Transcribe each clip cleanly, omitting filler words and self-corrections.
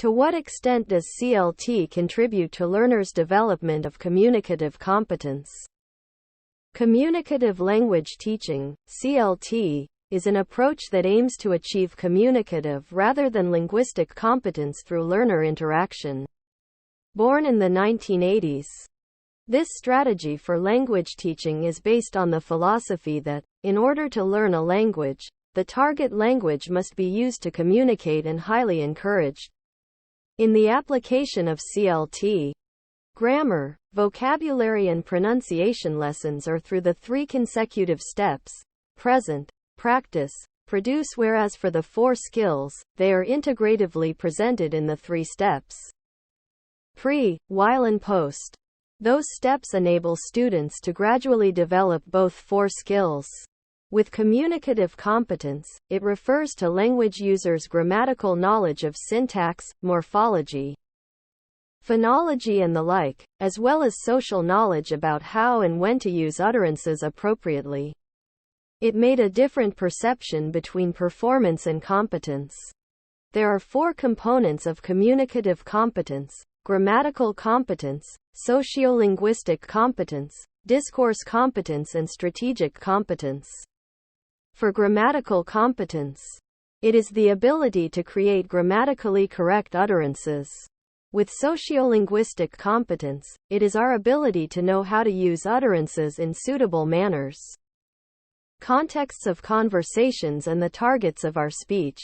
To what extent does CLT contribute to learners' development of communicative competence? Communicative language teaching, CLT, is an approach that aims to achieve communicative rather than linguistic competence through learner interaction. Born in the 1980s, this strategy for language teaching is based on the philosophy that, in order to learn a language, the target language must be used to communicate and highly encouraged. In the application of CLT, grammar, vocabulary and pronunciation lessons are through the three consecutive steps: present, practice, produce, whereas for the four skills, they are integratively presented in the three steps: pre, while and post. Those steps enable students to gradually develop both four skills. With communicative competence, it refers to language users' grammatical knowledge of syntax, morphology, phonology and the like, as well as social knowledge about how and when to use utterances appropriately. It made a different perception between performance and competence. There are four components of communicative competence: grammatical competence, sociolinguistic competence, discourse competence and strategic competence. For grammatical competence, it is the ability to create grammatically correct utterances. With sociolinguistic competence, it is our ability to know how to use utterances in suitable manners, contexts of conversations and the targets of our speech.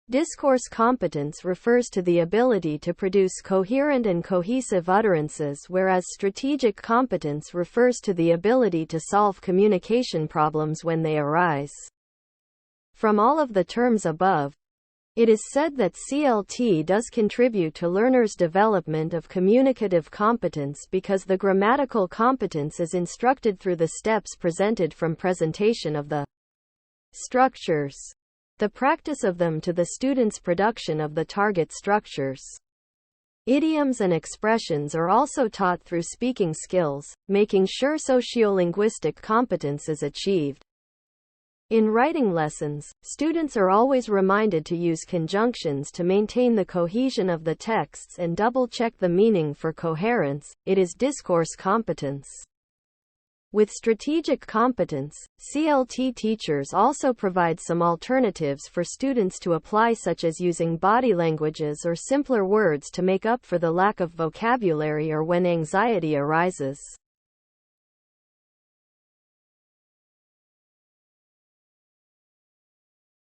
Discourse competence refers to the ability to produce coherent and cohesive utterances, whereas strategic competence refers to the ability to solve communication problems when they arise. From all of the terms above, it is said that CLT does contribute to learners' development of communicative competence because the grammatical competence is instructed through the steps presented, from presentation of the structures, the practice of them, to the student's production of the target structures. Idioms and expressions are also taught through speaking skills, making sure sociolinguistic competence is achieved. In writing lessons, students are always reminded to use conjunctions to maintain the cohesion of the texts and double-check the meaning for coherence. It is discourse competence. With strategic competence, CLT teachers also provide some alternatives for students to apply, such as using body languages or simpler words to make up for the lack of vocabulary or when anxiety arises.